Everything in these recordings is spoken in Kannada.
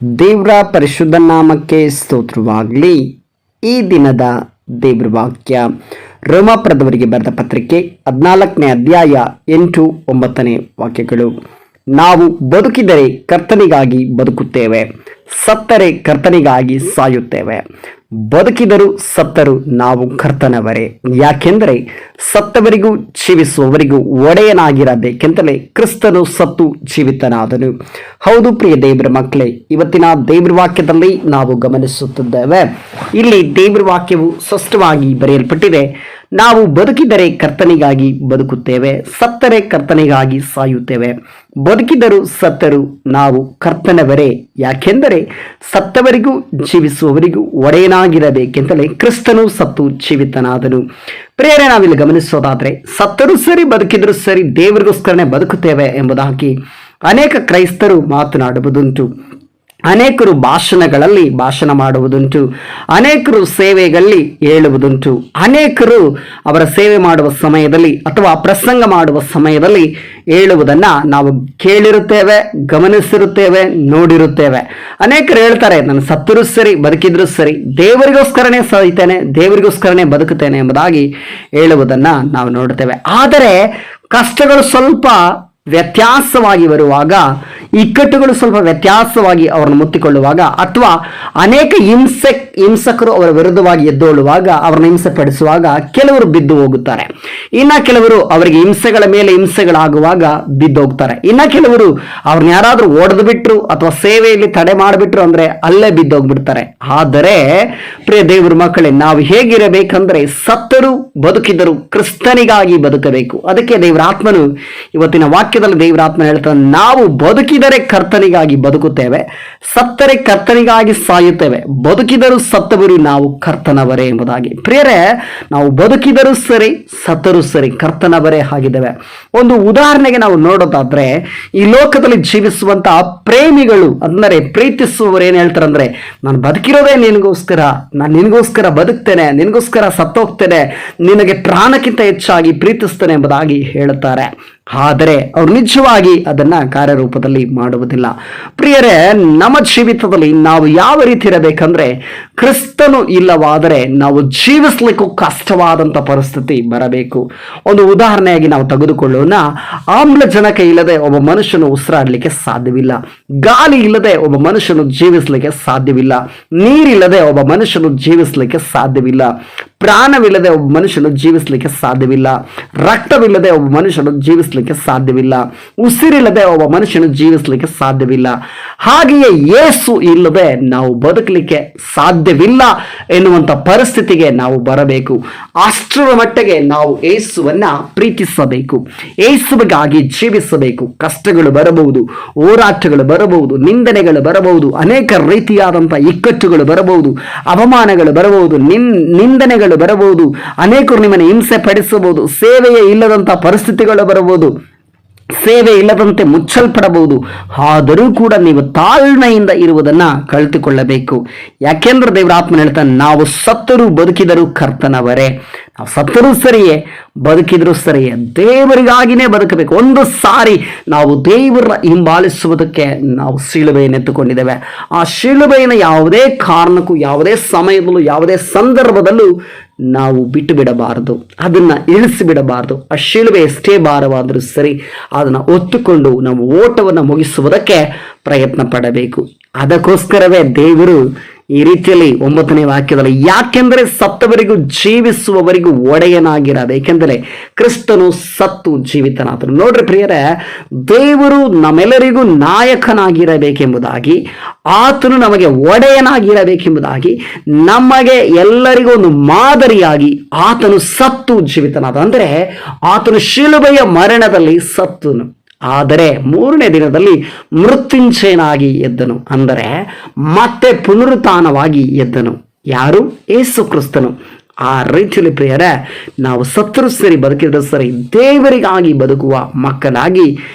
ದೇವರ ಪರಿಶುದ್ಧ ನಾಮಕ್ಕೆ ಸ್ತೋತ್ರವಾಗಲಿ. ಈ ದಿನದ ದೇವರ ವಾಕ್ಯ ರೋಮಾಪುರದವರಿಗೆ ಬರೆದ ಪತ್ರಿಕೆ 14ನೇ ಅಧ್ಯಾಯ 8-9 ವಾಕ್ಯಗಳು. ನಾವು ಬದುಕಿದರೆ ಕರ್ತನಿಗಾಗಿ ಬದುಕುತ್ತೇವೆ, ಸತ್ತರೆ ಕರ್ತನಿಗಾಗಿ ಸಾಯುತ್ತೇವೆ. ಬದುಕಿದರೂ ಸತ್ತರೂ ನಾವು ಕರ್ತನವರೇ, ಯಾಕೆಂದರೆ ಸತ್ತವರಿಗೂ ಜೀವಿಸುವವರಿಗೂ ಒಡೆಯನಾಗಿರಬೇಕೆಂತಲೇ ಕ್ರಿಸ್ತನು ಸತ್ತು ಜೀವಿತನಾದನು. ಹೌದು ಪ್ರಿಯ ದೇವರ ಮಕ್ಕಳೇ, ಇವತ್ತಿನ ದೇವರ ವಾಕ್ಯದಲ್ಲಿ ನಾವು ಗಮನಿಸುತ್ತಿದ್ದೇವೆ. ಇಲ್ಲಿ ದೇವರ ವಾಕ್ಯವು ಸ್ಪಷ್ಟವಾಗಿ ಬರೆಯಲ್ಪಟ್ಟಿದೆ. ನಾವು ಬದುಕಿದರೆ ಕರ್ತನಿಗಾಗಿ ಬದುಕುತ್ತೇವೆ, ಸತ್ತರೆ ಕರ್ತನಿಗಾಗಿ ಸಾಯುತ್ತೇವೆ. ಬದುಕಿದರೂ ಸತ್ತರೂ ನಾವು ಕರ್ತನವರೇ, ಯಾಕೆಂದರೆ ಸತ್ತವರಿಗೂ ಜೀವಿಸುವವರಿಗೂ ಒಡೆಯನಾಗಿರಬೇಕೆಂತಲೇ ಕ್ರಿಸ್ತನು ಸತ್ತು ಜೀವಿತನಾದನು. ಪ್ರಿಯರೇ, ನಾವಿಲ್ಲಿ ಗಮನಿಸೋದಾದ್ರೆ ಸತ್ತರೂ ಸರಿ ಬದುಕಿದರೂ ಸರಿ ದೇವರಿಗೋಸ್ಕರನೇ ಬದುಕುತ್ತೇವೆ ಎಂಬುದಾಗಿ ಅನೇಕ ಕ್ರೈಸ್ತರು ಮಾತನಾಡುವುದುಂಟು. ಅನೇಕರು ಭಾಷಣಗಳಲ್ಲಿ ಭಾಷಣ ಮಾಡುವುದುಂಟು, ಅನೇಕರು ಸೇವೆಗಳಲ್ಲಿ ಹೇಳುವುದುಂಟು, ಅನೇಕರು ಅವರ ಸೇವೆ ಮಾಡುವ ಸಮಯದಲ್ಲಿ ಅಥವಾ ಪ್ರಸಂಗ ಮಾಡುವ ಸಮಯದಲ್ಲಿ ಹೇಳುವುದನ್ನು ನಾವು ಕೇಳಿರುತ್ತೇವೆ, ಗಮನಿಸಿರುತ್ತೇವೆ, ನೋಡಿರುತ್ತೇವೆ. ಅನೇಕರು ಹೇಳ್ತಾರೆ, ನಾನು ಸತ್ತರೂ ಸರಿ ಬದುಕಿದ್ರೂ ಸರಿ ದೇವರಿಗೋಸ್ಕರನೇ ಸಾಯ್ತೇನೆ, ದೇವರಿಗೋಸ್ಕರನೇ ಬದುಕುತ್ತೇನೆ ಎಂಬುದಾಗಿ ಹೇಳುವುದನ್ನು ನಾವು ನೋಡುತ್ತೇವೆ. ಆದರೆ ಕಷ್ಟಗಳು ಸ್ವಲ್ಪ ವ್ಯತ್ಯಾಸವಾಗಿ ಬರುವಾಗ, ಇಕ್ಕಟ್ಟುಗಳು ಸ್ವಲ್ಪ ವ್ಯತ್ಯಾಸವಾಗಿ ಅವರನ್ನು ಮುತ್ತಿಕೊಳ್ಳುವಾಗ, ಅಥವಾ ಅನೇಕ ಹಿಂಸಕರು ಅವರ ವಿರುದ್ಧವಾಗಿ ಎದ್ದೋಳುವಾಗ, ಅವರನ್ನು ಹಿಂಸೆ ಪಡಿಸುವಾಗ ಕೆಲವರು ಬಿದ್ದು ಹೋಗುತ್ತಾರೆ. ಇನ್ನ ಕೆಲವರು ಅವರಿಗೆ ಹಿಂಸೆಗಳ ಮೇಲೆ ಹಿಂಸೆಗಳಾಗುವಾಗ ಬಿದ್ದು ಹೋಗ್ತಾರೆ. ಇನ್ನ ಕೆಲವರು ಅವ್ರನ್ನ ಯಾರಾದ್ರೂ ಒಡೆದು ಬಿಟ್ರು ಅಥವಾ ಸೇವೆಯಲ್ಲಿ ತಡೆ ಮಾಡಿಬಿಟ್ರು ಅಂದ್ರೆ ಅಲ್ಲೇ ಬಿದ್ದು ಹೋಗ್ಬಿಡ್ತಾರೆ. ಆದರೆ ಪ್ರಿಯ ದೇವರ ಮಕ್ಕಳೇ, ನಾವು ಹೇಗಿರಬೇಕಂದ್ರೆ ಸತ್ತರೂ ಬದುಕಿದರೂ ಕ್ರಿಸ್ತನಿಗಾಗಿ ಬದುಕಬೇಕು. ಅದಕ್ಕೆ ದೇವರ ಆತ್ಮನು ಇವತ್ತಿನ ವಾಕ್ಯದಲ್ಲಿ ದೇವರ ಆತ್ಮ ಹೇಳ್ತಾನೆ, ನಾವು ಬದುಕಿದರೆ ಕರ್ತನಿಗಾಗಿ ಬದುಕುತ್ತೇವೆ, ಸತ್ತರೆ ಕರ್ತನಿಗಾಗಿ ಸಾಯುತ್ತೇವೆ. ಬದುಕಿದರೂ ಸತ್ತವರು ನಾವು ಕರ್ತನವರೇ ಎಂಬುದಾಗಿ. ಪ್ರಿಯರೇ, ನಾವು ಬದುಕಿದರೂ ಸರಿ ಸತ್ತರೂ ಸರಿ ಕರ್ತನವರೇ ಆಗಿದ್ದೇವೆ. ಒಂದು ಉದಾಹರಣೆಗೆ ನಾವು ನೋಡೋದಾದ್ರೆ, ಈ ಲೋಕದಲ್ಲಿ ಜೀವಿಸುವಂತಹ ಪ್ರೇಮಿಗಳು ಅಂದರೆ ಪ್ರೀತಿಸುವವರು ಏನ್ ಹೇಳ್ತಾರೆ ಅಂದ್ರೆ, ನಾನು ಬದುಕಿರೋದೇ ನಿನಗೋಸ್ಕರ, ನಾನು ನಿನಗೋಸ್ಕರ ಬದುಕ್ತೇನೆ, ನಿನಗೋಸ್ಕರ ಸತ್ತೋಗ್ತೇನೆ, ನಿನಗೆ ಪ್ರಾಣಕ್ಕಿಂತ ಹೆಚ್ಚಾಗಿ ಪ್ರೀತಿಸ್ತೇನೆ ಎಂಬುದಾಗಿ ಹೇಳುತ್ತಾರೆ. ಆದರೆ ಅವರು ನಿಜವಾಗಿ ಅದನ್ನ ಕಾರ್ಯರೂಪದಲ್ಲಿ ಮಾಡುವುದಿಲ್ಲ. ಪ್ರಿಯರೇ, ನಮ್ಮ ಜೀವಿತದಲ್ಲಿ ನಾವು ಯಾವ ರೀತಿ ಇರಬೇಕಂದ್ರೆ, ಕ್ರಿಸ್ತನು ಇಲ್ಲವಾದರೆ ನಾವು ಜೀವಿಸ್ಲಿಕ್ಕೂ ಕಷ್ಟವಾದಂಥ ಪರಿಸ್ಥಿತಿ ಬರಬೇಕು. ಒಂದು ಉದಾಹರಣೆಯಾಗಿ ನಾವು ತೆಗೆದುಕೊಳ್ಳೋಣ. ಆಮ್ಲಜನಕ ಇಲ್ಲದೆ ಒಬ್ಬ ಮನುಷ್ಯನು ಉಸಿರಾಡಲಿಕ್ಕೆ ಸಾಧ್ಯವಿಲ್ಲ, ಗಾಳಿ ಇಲ್ಲದೆ ಒಬ್ಬ ಮನುಷ್ಯನು ಜೀವಿಸಲಿಕ್ಕೆ ಸಾಧ್ಯವಿಲ್ಲ, ನೀರಿಲ್ಲದೆ ಒಬ್ಬ ಮನುಷ್ಯನು ಜೀವಿಸಲಿಕ್ಕೆ ಸಾಧ್ಯವಿಲ್ಲ, ಪ್ರಾಣವಿಲ್ಲದೆ ಒಬ್ಬ ಮನುಷ್ಯನು ಜೀವಿಸಲಿಕ್ಕೆ ಸಾಧ್ಯವಿಲ್ಲ, ರಕ್ತವಿಲ್ಲದೆ ಒಬ್ಬ ಮನುಷ್ಯನು ಜೀವಿಸಲಿಕ್ಕೆ ಸಾಧ್ಯವಿಲ್ಲ, ಉಸಿರಿಲ್ಲದೆ ಒಬ್ಬ ಮನುಷ್ಯನು ಜೀವಿಸಲಿಕ್ಕೆ ಸಾಧ್ಯವಿಲ್ಲ. ಹಾಗೆಯೇ ಯೇಸು ಇಲ್ಲದೆ ನಾವು ಬದುಕಲಿಕ್ಕೆ ಸಾಧ್ಯವಿಲ್ಲ ಎನ್ನುವಂಥ ಪರಿಸ್ಥಿತಿಗೆ ನಾವು ಬರಬೇಕು. ಅಷ್ಟರ ಮಟ್ಟಿಗೆ ನಾವು ಯೇಸುವನ್ನ ಪ್ರೀತಿಸಬೇಕು, ಯೇಸುವಿಗಾಗಿ ಜೀವಿಸಬೇಕು. ಕಷ್ಟಗಳು ಬರಬಹುದು, ಹೋರಾಟಗಳು ಬರಬಹುದು, ನಿಂದನೆಗಳು ಬರಬಹುದು, ಅನೇಕ ರೀತಿಯಾದಂಥ ಇಕ್ಕಟ್ಟುಗಳು ಬರಬಹುದು, ಅವಮಾನಗಳು ಬರಬಹುದು, ನಿಂದನೆಗಳು ಬರಬಹುದು, ಅನೇಕರು ನಿಮ್ಮನ್ನು ಹಿಂಸೆ ಪಡಿಸಬಹುದು, ಸೇವೆಯೇ ಇಲ್ಲದಂತ ಪರಿಸ್ಥಿತಿಗಳು ಬರಬಹುದು, ಸೇವೆ ಇಲ್ಲದಂತೆ ಮುಚ್ಚಲ್ಪಡಬಹುದು. ಆದರೂ ಕೂಡ ನೀವು ತಾಳ್ಮೆಯಿಂದ ಇರುವುದನ್ನ ಕಲಿತುಕೊಳ್ಳಬೇಕು. ಯಾಕೆಂದ್ರೆ ದೇವರ ಆತ್ಮನ ಹೇಳ್ತಾನೆ, ನಾವು ಸತ್ತರೂ ಬದುಕಿದರೂ ಕರ್ತನವರೇ. ನಾವು ಸತ್ತರೂ ಸರಿಯೇ ಬದುಕಿದರೂ ಸರಿಯೇ ದೇವರಿಗಾಗಿನೇ ಬದುಕಬೇಕು. ಒಂದು ಸಾರಿ ನಾವು ದೇವರ ಹಿಂಬಾಲಿಸುವುದಕ್ಕೆ ನಾವು ಶಿಲುಬೆಯನ್ನು ಎತ್ತುಕೊಂಡಿದ್ದೇವೆ. ಆ ಶಿಲುಬೆಯನ್ನು ಯಾವುದೇ ಕಾರಣಕ್ಕೂ, ಯಾವುದೇ ಸಮಯದಲ್ಲೂ, ಯಾವುದೇ ಸಂದರ್ಭದಲ್ಲೂ ನಾವು ಬಿಟ್ಟು ಬಿಡಬಾರದು, ಅದನ್ನ ಇಳಿಸಿ ಬಿಡಬಾರದು. ಆ ಶಿಲುಬೆ ಎಷ್ಟೇ ಭಾರವಾದರೂ ಸರಿ ಅದನ್ನು ಒತ್ತುಕೊಂಡು ನಾವು ಓಟವನ್ನು ಮುಗಿಸುವುದಕ್ಕೆ ಪ್ರಯತ್ನ ಪಡಬೇಕು. ಅದಕ್ಕೋಸ್ಕರವೇ ದೇವರು ಈ ರೀತಿಯಲ್ಲಿ 9ನೇ ವಾಕ್ಯದಲ್ಲಿ, ಯಾಕೆಂದರೆ ಸತ್ತವರಿಗೂ ಜೀವಿಸುವವರಿಗೂ ಒಡೆಯನಾಗಿರಬೇಕೆಂದರೆ ಕ್ರಿಸ್ತನು ಸತ್ತು ಜೀವಿತನಾದನು. ನೋಡ್ರಿ ಪ್ರಿಯರೇ, ದೇವರು ನಮ್ಮೆಲ್ಲರಿಗೂ ನಾಯಕನಾಗಿರಬೇಕೆಂಬುದಾಗಿ, ಆತನು ನಮಗೆ ಒಡೆಯನಾಗಿರಬೇಕೆಂಬುದಾಗಿ, ನಮಗೆ ಎಲ್ಲರಿಗೂ ಒಂದು ಮಾದರಿಯಾಗಿ ಆತನು ಸತ್ತು ಜೀವಿತನಾದ. ಅಂದರೆ ಆತನು ಶಿಲುಬೆಯ ಮರಣದಲ್ಲಿ ಸತ್ತನು, ಆದರೆ 3ನೇ ದಿನದಲ್ಲಿ ಮೃತ್ಯುಂಜಯನಾಗಿ ಎದ್ದನು. ಅಂದರೆ ಮತ್ತೆ ಪುನರುತ್ಥಾನವಾಗಿ ಎದ್ದನು. ಯಾರು? ಯೇಸು ಕ್ರಿಸ್ತನು. ಆ ರೀತಿಯಲ್ಲಿ ಪ್ರಿಯರೇ, ನಾವು ಸತ್ತರೂ ಸರಿ ಬದುಕಿದರೂ ಸರಿ ದೇವರಿಗಾಗಿ ಬದುಕುವ ಮಕ್ಕಳಾಗಿ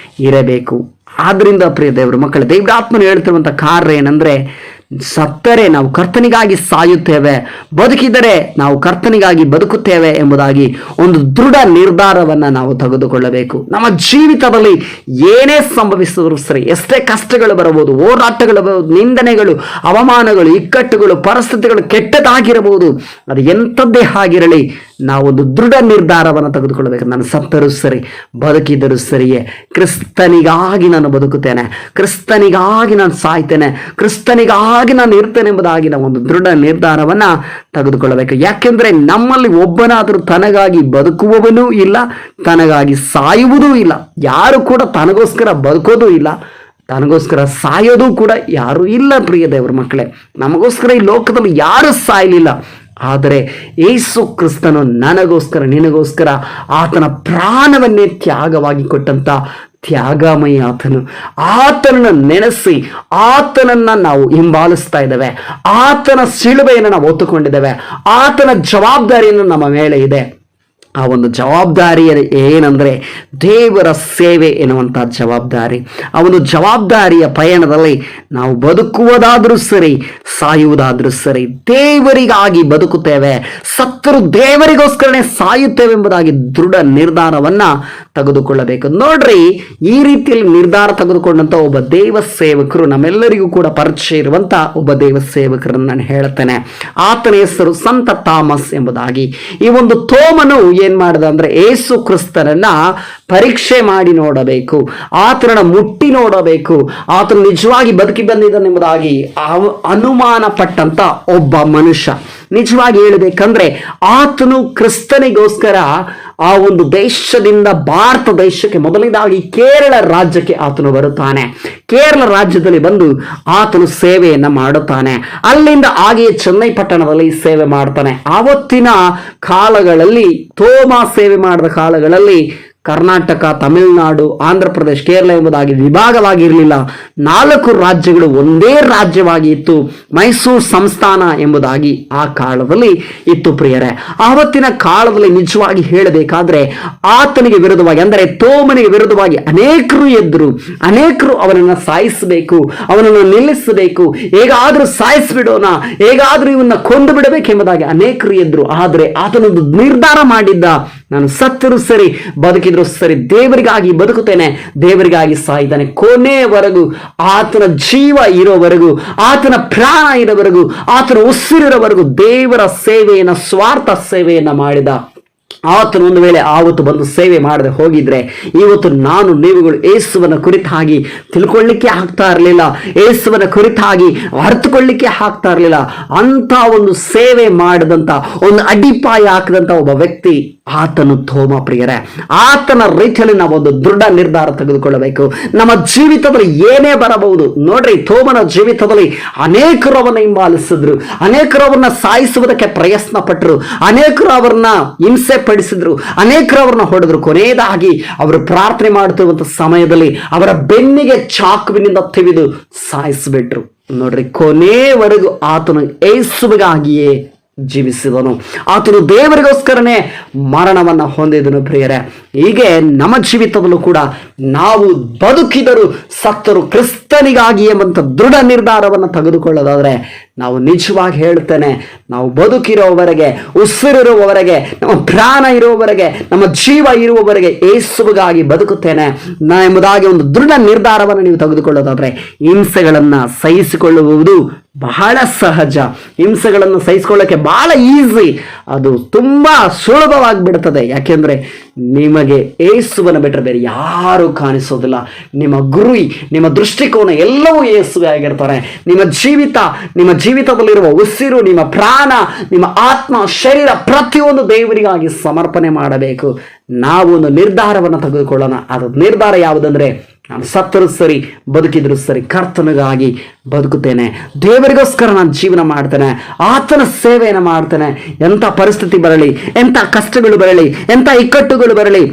ಇರಬೇಕು. ಆದ್ರಿಂದ ಪ್ರಿಯ ದೇವರ ಮಕ್ಕಳು, ದೇವರ ಆತ್ಮನು ಹೇಳ್ತಿರುವಂಥ ಕಾರ್ಯ ಏನಂದ್ರೆ, ಸತ್ತರೆ ನಾವು ಕರ್ತನಿಗಾಗಿ ಸಾಯುತ್ತೇವೆ, ಬದುಕಿದರೆ ನಾವು ಕರ್ತನಿಗಾಗಿ ಬದುಕುತ್ತೇವೆ ಎಂಬುದಾಗಿ ಒಂದು ದೃಢ ನಿರ್ಧಾರವನ್ನು ನಾವು ತೆಗೆದುಕೊಳ್ಳಬೇಕು. ನಮ್ಮ ಜೀವಿತದಲ್ಲಿ ಏನೇ ಸಂಭವಿಸಿದ್ರು ಸರಿ, ಎಷ್ಟೇ ಕಷ್ಟಗಳು ಬರಬಹುದು, ಹೋರಾಟಗಳು ಬರಬಹುದು, ನಿಂದನೆಗಳು, ಅವಮಾನಗಳು, ಇಕ್ಕಟ್ಟುಗಳು, ಪರಿಸ್ಥಿತಿಗಳು ಕೆಟ್ಟದಾಗಿರಬಹುದು, ಅದು ಎಂಥದ್ದೇ ಆಗಿರಲಿ, ನಾವೊಂದು ದೃಢ ನಿರ್ಧಾರವನ್ನು ತೆಗೆದುಕೊಳ್ಳಬೇಕು. ನಾನು ಸತ್ತರೂ ಸರಿ, ಬದುಕಿದರೂ ಸರಿಯೇ, ಕ್ರಿಸ್ತನಿಗಾಗಿ ನಾನು ಬದುಕುತ್ತೇನೆ, ಕ್ರಿಸ್ತನಿಗಾಗಿ ನಾನು ಸಾಯ್ತೇನೆ, ಕ್ರಿಸ್ತನಿಗಾಗಿ ನಾನು ಇರ್ತೇನೆ ಎಂಬುದಾಗಿ ನಾವು ಒಂದು ದೃಢ ನಿರ್ಧಾರವನ್ನು ತೆಗೆದುಕೊಳ್ಳಬೇಕು. ಯಾಕೆಂದರೆ ನಮ್ಮಲ್ಲಿ ಒಬ್ಬನಾದರೂ ತನಗಾಗಿ ಬದುಕುವವನೂ ಇಲ್ಲ, ತನಗಾಗಿ ಸಾಯುವುದೂ ಇಲ್ಲ. ಯಾರು ಕೂಡ ತನಗೋಸ್ಕರ ಬದುಕೋದು ಇಲ್ಲ, ತನಗೋಸ್ಕರ ಸಾಯೋದು ಕೂಡ ಯಾರೂ ಇಲ್ಲ. ಪ್ರಿಯ ದೇವರ ಮಕ್ಕಳೇ, ನಮಗೋಸ್ಕರ ಈ ಲೋಕದಲ್ಲಿ ಯಾರೂ ಸಾಯಲಿಲ್ಲ. ಆದರೆ ಯೇಸು ಕ್ರಿಸ್ತನು ನನಗೋಸ್ಕರ, ನಿನಗೋಸ್ಕರ ಆತನ ಪ್ರಾಣವನ್ನೇ ತ್ಯಾಗವಾಗಿ ಕೊಟ್ಟಂತ ತ್ಯಾಗಮಯಿ ಆತನನ್ನು ನೆನೆಸಿ ಆತನನ್ನು ನಾವು ಹಿಂಬಾಲಿಸ್ತಾ ಇದ್ದೇವೆ. ಆತನ ಶಿಲುಬೆಯನ್ನು ನಾವು ಹೊತ್ತುಕೊಂಡಿದ್ದೇವೆ. ಆತನ ಜವಾಬ್ದಾರಿಯನ್ನು ನಮ್ಮ ಮೇಲೆ ಇದೆ. ಆ ಒಂದು ಜವಾಬ್ದಾರಿ ಏನಂದರೆ ದೇವರ ಸೇವೆ ಎನ್ನುವಂಥ ಜವಾಬ್ದಾರಿ. ಆ ಒಂದು ಜವಾಬ್ದಾರಿಯ ಪಯಣದಲ್ಲಿ ನಾವು ಬದುಕುವುದಾದರೂ ಸರಿ, ಸಾಯುವುದಾದರೂ ಸರಿ, ದೇವರಿಗಾಗಿ ಬದುಕುತ್ತೇವೆ, ಸತ್ತರೂ ದೇವರಿಗೋಸ್ಕರನೇ ಸಾಯುತ್ತೇವೆ ಎಂಬುದಾಗಿ ದೃಢ ನಿರ್ಧಾರವನ್ನು ತೆಗೆದುಕೊಳ್ಳಬೇಕು. ನೋಡ್ರಿ, ಈ ರೀತಿಯಲ್ಲಿ ನಿರ್ಧಾರ ತೆಗೆದುಕೊಂಡಂಥ ಒಬ್ಬ ದೇವ ಸೇವಕರು, ನಮ್ಮೆಲ್ಲರಿಗೂ ಕೂಡ ಪರಿಚಯ ಇರುವಂಥ ಒಬ್ಬ ದೇವ ಸೇವಕರನ್ನು ನಾನು ಹೇಳ್ತೇನೆ. ಆತನ ಹೆಸರು ಸಂತ ಥಾಮಸ್ ಎಂಬುದಾಗಿ. ಈ ಒಂದು ಥೋಮನು ಏನ್ ಮಾಡಿದ ಅಂದ್ರೆ, ಯೇಸು ಕ್ರಿಸ್ತನನ್ನ ಪರೀಕ್ಷೆ ಮಾಡಿ ನೋಡಬೇಕು, ಆತನನ್ನ ಮುಟ್ಟಿ ನೋಡಬೇಕು, ಆತನು ನಿಜವಾಗಿ ಬದುಕಿ ಬಂದಿದ್ದಾನೆಂಬುದಾಗಿ ಅನುಮಾನ ಪಟ್ಟಂತ ಒಬ್ಬ ಮನುಷ್ಯ. ನಿಜವಾಗಿ ಹೇಳಬೇಕಂದ್ರೆ ಆತನು ಕ್ರಿಸ್ತನಿಗೋಸ್ಕರ ಆ ಒಂದು ದೇಶದಿಂದ ಭಾರತ ದೇಶಕ್ಕೆ, ಮೊದಲನೇದಾಗಿ ಕೇರಳ ರಾಜ್ಯಕ್ಕೆ ಆತನು ಬರುತ್ತಾನೆ. ಕೇರಳ ರಾಜ್ಯದಲ್ಲಿ ಬಂದು ಆತನು ಸೇವೆಯನ್ನ ಮಾಡುತ್ತಾನೆ. ಅಲ್ಲಿಂದ ಹಾಗೆಯೇ ಚೆನ್ನೈ ಪಟ್ಟಣದಲ್ಲಿ ಸೇವೆ ಮಾಡ್ತಾನೆ. ಆವತ್ತಿನ ಕಾಲಗಳಲ್ಲಿ, ಥೋಮ ಸೇವೆ ಮಾಡಿದ ಕಾಲಗಳಲ್ಲಿ ಕರ್ನಾಟಕ, ತಮಿಳುನಾಡು, ಆಂಧ್ರ ಪ್ರದೇಶ, ಕೇರಳ ಎಂಬುದಾಗಿ ವಿಭಾಗವಾಗಿರಲಿಲ್ಲ. 4 ರಾಜ್ಯಗಳು ಒಂದೇ ರಾಜ್ಯವಾಗಿ ಇತ್ತು. ಮೈಸೂರು ಸಂಸ್ಥಾನ ಎಂಬುದಾಗಿ ಆ ಕಾಲದಲ್ಲಿ ಇತ್ತು. ಪ್ರಿಯರೇ, ಆವತ್ತಿನ ಕಾಲದಲ್ಲಿ ನಿಜವಾಗಿ ಹೇಳಬೇಕಾದ್ರೆ ಆತನಿಗೆ ವಿರುದ್ಧವಾಗಿ, ಅಂದರೆ ಥೋಮನಿಗೆ ವಿರುದ್ಧವಾಗಿ ಅನೇಕರು ಎದ್ದರು. ಅನೇಕರು ಅವನನ್ನು ಸಾಯಿಸಬೇಕು, ಅವನನ್ನು ನಿಲ್ಲಿಸಬೇಕು, ಹೇಗಾದರೂ ಸಾಯಿಸಿಬಿಡೋಣ, ಹೇಗಾದರೂ ಇವನ್ನ ಕೊಂದು ಬಿಡಬೇಕೆಂಬುದಾಗಿ ಅನೇಕರು ಎದ್ದರು. ಆದರೆ ಆತನೊಂದು ನಿರ್ಧಾರ ಮಾಡಿದ್ದ, ನಾನು ಸತ್ತರೂ ಸರಿ, ಬದುಕಿದ್ರು ಸರಿ, ದೇವರಿಗಾಗಿ ಬದುಕುತ್ತೇನೆ, ದೇವರಿಗಾಗಿ ಸಾಯ್ತಾನೆ. ಕೊನೆಯವರೆಗೂ, ಆತನ ಜೀವ ಇರೋವರೆಗೂ, ಆತನ ಪ್ರಾಣ ಇರೋವರೆಗೂ, ಆತನ ಉಸಿರಿರೋವರೆಗೂ ದೇವರ ಸೇವೆಯನ್ನು, ಸ್ವಾರ್ಥ ಸೇವೆಯನ್ನು ಮಾಡಿದ. ಆತನು ಒಂದು ವೇಳೆ ಆವತ್ತು ಬಂದು ಸೇವೆ ಮಾಡದೆ ಹೋಗಿದ್ರೆ ಇವತ್ತು ನಾನು ನೀವುಗಳು ಯೇಸುವನ ಕುರಿತಾಗಿ ತಿಳ್ಕೊಳ್ಳಿಕ್ಕೆ ಆಗ್ತಾ ಇರಲಿಲ್ಲ, ಯೇಸುವನ ಕುರಿತಾಗಿ ಅರ್ಥಕೊಳ್ಳಿಕ್ಕೆ ಆಗ್ತಾ ಇರಲಿಲ್ಲ. ಅಂತ ಒಂದು ಸೇವೆ ಮಾಡಿದಂತ, ಒಂದು ಅಡಿಪಾಯ ಹಾಕಿದಂತ ಒಬ್ಬ ವ್ಯಕ್ತಿ ಆತನು ಥೋಮ. ಪ್ರಿಯರೇ, ಆತನ ರೀತಿಯಲ್ಲಿ ನಾವು ಒಂದು ದೃಢ ನಿರ್ಧಾರ ತೆಗೆದುಕೊಳ್ಳಬೇಕು. ನಮ್ಮ ಜೀವಿತದಲ್ಲಿ ಏನೇ ಬರಬಹುದು. ನೋಡ್ರಿ, ಥೋಮನ ಜೀವಿತದಲ್ಲಿ ಅನೇಕರು ಅವನ್ನ ಹಿಂಬಾಲಿಸಿದ್ರು, ಅನೇಕರು ಅವನ್ನ ಸಾಯಿಸುವುದಕ್ಕೆ ಪ್ರಯತ್ನ ಪಟ್ಟರು, ಅನೇಕರು ಅವರನ್ನ ಹಿಂಸೆ ಪಡಿಸಿದ್ರು, ಅನೇಕರು ಅವರನ್ನ ಹೊಡೆದ್ರು. ಕೊನೆಯದಾಗಿ ಅವರು ಪ್ರಾರ್ಥನೆ ಮಾಡುತ್ತಿರುವಂತ ಸಮಯದಲ್ಲಿ ಅವರ ಬೆನ್ನಿಗೆ ಚಾಕುವಿನಿಂದ ತೆಗೆದು ಸಾಯಿಸಿಬಿಟ್ರು. ನೋಡ್ರಿ, ಕೊನೆಯವರೆಗೂ ಆತನು ಯೇಸುವಿಗಾಗಿಯೇ ಜೀವಿಸಿದನು. ಆತನು ದೇವರಿಗೋಸ್ಕರನೇ ಮರಣವನ್ನು ಹೊಂದಿದನು. ಪ್ರಿಯರೇ, ಹೀಗೆ ನಮ್ಮ ಜೀವಿತದಲ್ಲೂ ಕೂಡ ನಾವು ಬದುಕಿದರು ಸತ್ತರು ಕ್ರಿಸ್ತನಿಗಾಗಿ ಎಂಬಂತ ದೃಢ ನಿರ್ಧಾರವನ್ನು ತೆಗೆದುಕೊಳ್ಳೋದಾದ್ರೆ, ನಾವು ನಿಜವಾಗಿ ಹೇಳ್ತೇನೆ, ನಾವು ಬದುಕಿರೋವರೆಗೆ, ಉಸಿರಿರುವವರೆಗೆ, ನಮ್ಮ ಪ್ರಾಣ ಇರುವವರೆಗೆ, ನಮ್ಮ ಜೀವ ಇರುವವರೆಗೆ ಯೇಸುವಿಗಾಗಿ ಬದುಕುತ್ತೇನೆ ಎಂಬುದಾಗಿ ಒಂದು ದೃಢ ನಿರ್ಧಾರವನ್ನು ನೀವು ತೆಗೆದುಕೊಳ್ಳೋದಾದ್ರೆ, ಹಿಂಸೆಗಳನ್ನು ಸಹಿಸಿಕೊಳ್ಳುವುದು ಬಹಳ ಸಹಜ. ಹಿಂಸೆಗಳನ್ನು ಸಹಿಸಿಕೊಳ್ಳೋಕೆ ಬಹಳ ಈಸಿ, ಅದು ತುಂಬಾ ಸುಲಭವಾಗಿಬಿಡ್ತದೆ. ಯಾಕೆಂದ್ರೆ ನಿಮಗೆ ಯೇಸುವನ ಬಿಟ್ಟರೆ ಬೇರೆ ಯಾರು ಕಾಣಿಸೋದಿಲ್ಲ. ನಿಮ್ಮ ಗುರಿ, ನಿಮ್ಮ ದೃಷ್ಟಿಕೋನ ಎಲ್ಲವೂ ಯೇಸುವೆ ಆಗಿರ್ತಾರೆ. ನಿಮ್ಮ ಜೀವಿತದಲ್ಲಿರುವ ಉಸಿರು, ನಿಮ್ಮ ಪ್ರಾಣ, ನಿಮ್ಮ ಆತ್ಮ, ಶರೀರ ಪ್ರತಿಯೊಂದು ದೇವರಿಗಾಗಿ ಸಮರ್ಪಣೆ ಮಾಡಬೇಕು. ನಾವು ಒಂದು ನಿರ್ಧಾರವನ್ನು ತೆಗೆದುಕೊಳ್ಳೋಣ. ಅದು ನಿರ್ಧಾರ ಯಾವುದಂದ್ರೆ, ನಾನು ಸತ್ತರೂ ಸರಿ, ಬದುಕಿದ್ರು ಸರಿ, ಕರ್ತನಿಗಾಗಿ ಬದುಕುತ್ತೇನೆ, ದೇವರಿಗೋಸ್ಕರ ನಾನು ಜೀವನ ಮಾಡ್ತೇನೆ, ಆತನ ಸೇವೆಯನ್ನು ಮಾಡ್ತೇನೆ. ಎಂಥ ಪರಿಸ್ಥಿತಿ ಬರಲಿ, ಎಂಥ ಕಷ್ಟಗಳು ಬರಲಿ, ಎಂಥ ಇಕ್ಕಟ್ಟುಗಳು ಬರಲಿ,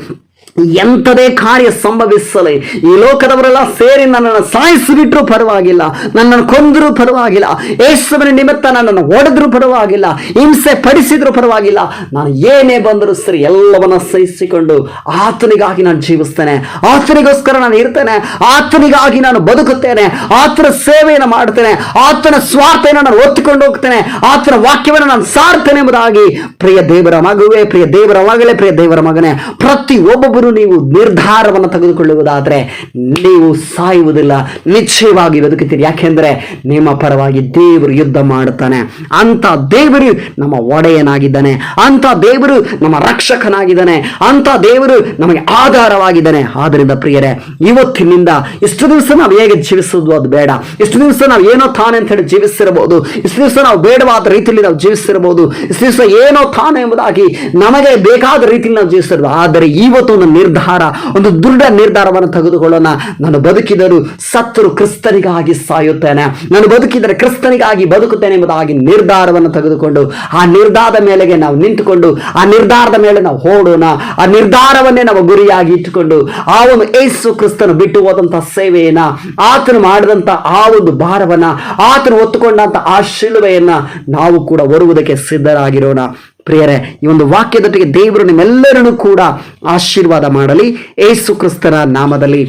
ಎಂಥದೇ ಕಾರ್ಯ ಸಂಭವಿಸಲಿ, ಈ ಲೋಕದವರೆಲ್ಲ ಸೇರಿ ನನ್ನನ್ನು ಸಾಯಿಸಿಬಿಟ್ರೂ ಪರವಾಗಿಲ್ಲ, ನನ್ನನ್ನು ಕೊಂದರೂ ಪರವಾಗಿಲ್ಲ, ಯೇಸುವಿನ ನಿಮಿತ್ತ ನನ್ನನ್ನು ಹೊಡೆದ್ರೂ ಪರವಾಗಿಲ್ಲ, ಹಿಂಸೆ ಪಡಿಸಿದ್ರೂ ಪರವಾಗಿಲ್ಲ, ನಾನು ಏನೇ ಬಂದರೂ ಸರಿ ಎಲ್ಲವನ್ನ ಸಹಿಸಿಕೊಂಡು ಆತನಿಗಾಗಿ ನಾನು ಜೀವಿಸ್ತೇನೆ, ಆತನಿಗೋಸ್ಕರ ನಾನು ಇರ್ತೇನೆ, ಆತನಿಗಾಗಿ ನಾನು ಬದುಕುತ್ತೇನೆ, ಆತನ ಸೇವೆಯನ್ನು ಮಾಡ್ತೇನೆ, ಆತನ ಸ್ವಾರ್ಥವನ್ನು ನಾನು ಒತ್ತಿಕೊಂಡು ಹೋಗ್ತೇನೆ, ಆತನ ವಾಕ್ಯವನ್ನು ನಾನು ಸಾರ್ತೇನೆ ಎಂಬುದಾಗಿ ಪ್ರಿಯ ದೇವರ ಮಗುವೆ, ಪ್ರಿಯ ದೇವರ ಮಗಳೇ, ಪ್ರಿಯ ದೇವರ ಮಗನೇ, ಪ್ರತಿಯೊಬ್ಬೊಬ್ಬರು ನೀವು ನಿರ್ಧಾರವನ್ನು ತೆಗೆದುಕೊಳ್ಳುವುದಾದರೆ ನೀವು ಸಾಯುವುದಿಲ್ಲ, ನಿಶ್ಚಯವಾಗಿ ಬದುಕುತ್ತೀರಿ. ಯಾಕೆಂದರೆ ನಿಮ್ಮ ಪರವಾಗಿ ದೇವರು ಯುದ್ಧ ಮಾಡುತ್ತಾನೆ. ಅಂತ ದೇವರು ನಮ್ಮ ಒಡೆಯನಾಗಿದ್ದಾನೆ, ಅಂತ ದೇವರು ನಮ್ಮ ರಕ್ಷಕನಾಗಿದ್ದಾನೆ, ಅಂತ ದೇವರು ನಮಗೆ ಆಧಾರವಾಗಿದ್ದಾನೆ. ಆದ್ದರಿಂದ ಪ್ರಿಯರೇ, ಇವತ್ತಿನಿಂದ ಇಷ್ಟು ದಿವಸ ನಾವು ಹೇಗೆ ಜೀವಿಸುವುದು ಅದು ಬೇಡ. ಇಷ್ಟು ದಿವಸ ನಾವು ಏನೋ ತಾನೆ ಅಂತ ಹೇಳಿ ಜೀವಿಸಿರಬಹುದು, ಇಷ್ಟು ದಿವಸ ನಾವು ಬೇಡವಾದ ರೀತಿಯಲ್ಲಿ ನಾವು ಜೀವಿಸಿರಬಹುದು, ಇಷ್ಟು ದಿವಸ ಏನೋ ತಾನೆ ಎಂಬುದಾಗಿ ನಮಗೆ ಬೇಕಾದ ರೀತಿಯಲ್ಲಿ ನಾವು ಜೀವಿಸಿರಬಹುದು. ಆದರೆ ಇವತ್ತು ಒಂದು ನಿರ್ಧಾರ, ಒಂದು ದೃಢ ನಿರ್ಧಾರವನ್ನು ತೆಗೆದುಕೊಳ್ಳೋಣ. ನಾನು ಬದುಕಿದರೂ ಸತ್ತರು ಕ್ರಿಸ್ತನಿಗಾಗಿ ಸಾಯುತ್ತೇನೆ, ನಾನು ಬದುಕಿದರೆ ಕ್ರಿಸ್ತನಿಗಾಗಿ ಬದುಕುತ್ತೇನೆ ಎಂಬುದಾಗಿ ನಿರ್ಧಾರವನ್ನು ತೆಗೆದುಕೊಂಡು ಆ ನಿರ್ಧಾರದ ಮೇಲೆಗೆ ನಾವು ನಿಂತುಕೊಂಡು ಆ ನಿರ್ಧಾರದ ಮೇಲೆ ನಾವು ಓಡೋಣ. ಆ ನಿರ್ಧಾರವನ್ನೇ ನಾವು ಗುರಿಯಾಗಿ ಇಟ್ಟುಕೊಂಡು ಆ ಒಂದು ಯೇಸು ಕ್ರಿಸ್ತನು ಬಿಟ್ಟು ಹೋದಂತಹ ಸೇವೆಯನ್ನ, ಆತನು ಮಾಡಿದಂತ ಆ ಒಂದು ಭಾರವನ್ನ, ಆತನು ಹೊತ್ತುಕೊಂಡಂತ ಆ ಶಿಲುಬೆಯನ್ನ ನಾವು ಕೂಡ ಹೊರುವುದಕ್ಕೆ ಸಿದ್ಧರಾಗಿರೋಣ. ಪ್ರಿಯರೇ, ಈ ಒಂದು ವಾಕ್ಯದೊಟ್ಟಿಗೆ ದೇವರು ನಿಮ್ಮೆಲ್ಲರನ್ನು ಕೂಡ ಆಶೀರ್ವಾದ ಮಾಡಲಿ. ಯೇಸು ಕ್ರಿಸ್ತನ ನಾಮದಲ್ಲಿ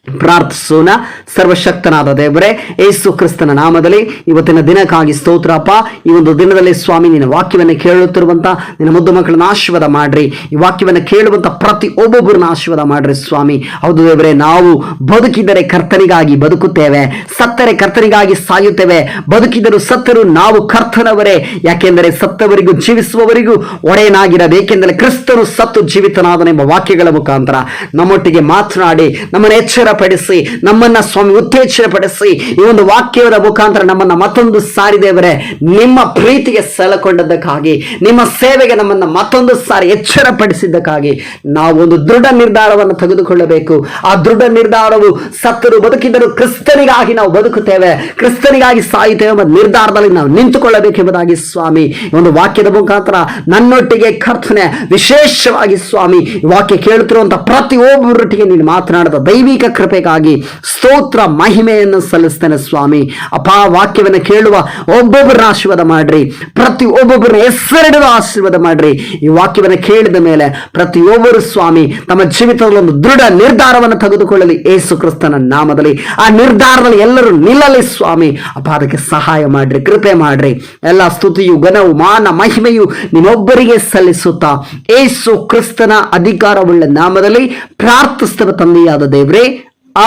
ಪ್ರಾರ್ಥಿಸೋಣ. ಸರ್ವಶಕ್ತನಾದ ದೇವರೇ, ಯೇಸು ಕ್ರಿಸ್ತನ ನಾಮದಲ್ಲಿ ಇವತ್ತಿನ ದಿನಕ್ಕಾಗಿ ಸ್ತೋತ್ರಪ್ಪ. ಈ ಒಂದು ದಿನದಲ್ಲಿ ಸ್ವಾಮಿ, ನಿನ್ನ ವಾಕ್ಯವನ್ನು ಕೇಳುತ್ತಿರುವಂತ ನಿನ್ನ ಮುದ್ದು ಮಕ್ಕಳನ್ನ ಆಶೀರ್ವಾದ ಮಾಡ್ರಿ. ಈ ವಾಕ್ಯವನ್ನು ಕೇಳುವಂತ ಪ್ರತಿ ಒಬ್ಬೊಬ್ಬರನ್ನ ಆಶೀರ್ವಾದ ಮಾಡ್ರಿ ಸ್ವಾಮಿ. ಹೌದು ದೇವರೇ, ನಾವು ಬದುಕಿದರೆ ಕರ್ತನಿಗಾಗಿ ಬದುಕುತ್ತೇವೆ, ಸತ್ತರೆ ಕರ್ತನಿಗಾಗಿ ಸಾಯುತ್ತೇವೆ. ಬದುಕಿದರೂ ಸತ್ತರೂ ನಾವು ಕರ್ತನವರೇ. ಯಾಕೆಂದರೆ ಸತ್ತವರಿಗೂ ಜೀವಿಸುವವರಿಗೂ ಒಡೆಯನಾಗಿರಬೇಕೆಂದರೆ ಕ್ರಿಸ್ತನು ಸತ್ತು ಜೀವಿತನಾದನೆಂಬ ವಾಕ್ಯಗಳ ಮುಖಾಂತರ ನಮ್ಮೊಟ್ಟಿಗೆ ಮಾತನಾಡಿ ನಮ್ಮನ್ನು ಎಚ್ಚರ ಪಡಿಸಿ, ನಮ್ಮನ್ನ ಸ್ವಾಮಿ ಉತ್ತೇಜನ ಪಡಿಸಿ, ಈ ಒಂದು ವಾಕ್ಯದ ಮುಖಾಂತರ ನಮ್ಮನ್ನ ಮತ್ತೊಂದು ಸಾರಿ ದೇವರೇ ನಿಮ್ಮ ಪ್ರೀತಿಗೆ ಸೆಳೆಕೊಂಡದ್ದಕ್ಕಾಗಿ, ನಿಮ್ಮ ಸೇವೆಗೆ ನಮ್ಮನ್ನ ಮತ್ತೊಂದು ಸಾರಿ ಎಚ್ಚರ ಪಡಿಸಿದ್ದಕ್ಕಾಗಿ ನಾವು ಒಂದು ದೃಢ ನಿರ್ಧಾರವನ್ನು ತೆಗೆದುಕೊಳ್ಳಬೇಕು. ಆ ದೃಢ ನಿರ್ಧಾರವು ಸತ್ತರು ಬದುಕಿದರೂ ಕ್ರಿಸ್ತನಿಗಾಗಿ ನಾವು ಬದುಕುತ್ತೇವೆ, ಕ್ರಿಸ್ತನಿಗಾಗಿ ಸಾಯುತ್ತೇವೆ ಎಂಬ ನಿರ್ಧಾರದಲ್ಲಿ ನಾವು ನಿಂತುಕೊಳ್ಳಬೇಕೆಂಬುದಾಗಿ ಸ್ವಾಮಿ ಒಂದು ವಾಕ್ಯದ ಮುಖಾಂತರ ನನ್ನೊಟ್ಟಿಗೆ ಕರ್ತನೆ ವಿಶೇಷವಾಗಿ ಸ್ವಾಮಿ ವಾಕ್ಯ ಕೇಳುತ್ತಿರುವಂತಹ ಪ್ರತಿಯೊಬ್ಬರೊಟ್ಟಿಗೆ ನೀನು ಮಾತನಾಡಿದ ದೈವಿಕ ಕೃಪೆಗಾಗಿ ಸ್ತೋತ್ರ ಮಹಿಮೆಯನ್ನು ಸಲ್ಲಿಸ್ತೇನೆ ಸ್ವಾಮಿ. ಅಪ್ಪ, ವಾಕ್ಯವನ್ನು ಕೇಳುವ ಒಬ್ಬೊಬ್ಬರನ್ನ ಆಶೀರ್ವಾದ ಮಾಡ್ರಿ, ಪ್ರತಿ ಒಬ್ಬೊಬ್ಬರನ್ನ ಹೆಸರಿಡುವ ಆಶೀರ್ವಾದ ಮಾಡ್ರಿ. ಈ ವಾಕ್ಯವನ್ನು ಕೇಳಿದ ಮೇಲೆ ಪ್ರತಿಯೊಬ್ಬರು ಸ್ವಾಮಿ ತಮ್ಮ ಜೀವಿತದಲ್ಲಿ ಒಂದು ದೃಢ ನಿರ್ಧಾರವನ್ನು ತೆಗೆದುಕೊಳ್ಳಲಿ ಯೇಸು ಕ್ರಿಸ್ತನ ನಾಮದಲ್ಲಿ. ಆ ನಿರ್ಧಾರದಲ್ಲಿ ಎಲ್ಲರೂ ನಿಲ್ಲಲಿ ಸ್ವಾಮಿ. ಅಪ್ಪ, ಅದಕ್ಕೆ ಸಹಾಯ ಮಾಡ್ರಿ, ಕೃಪೆ ಮಾಡ್ರಿ. ಎಲ್ಲ ಸ್ತುತಿಯು ಘನವು ಮಾನ ಮಹಿಮೆಯು ನಿನ್ನೊಬ್ಬರಿಗೆ ಸಲ್ಲಿಸುತ್ತಾ ಯೇಸು ಕ್ರಿಸ್ತನ ಅಧಿಕಾರವುಳ್ಳ ನಾಮದಲ್ಲಿ ಪ್ರಾರ್ಥಿಸುವ ತಂದೆಯಾದ ದೇವರೇ,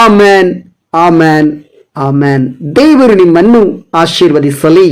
ಆಮೆನ್, ಆಮೆನ್, ಆಮೆನ್. ದೇವರು ನಿಮ್ಮನ್ನು ಆಶೀರ್ವದಿಸಲಿ.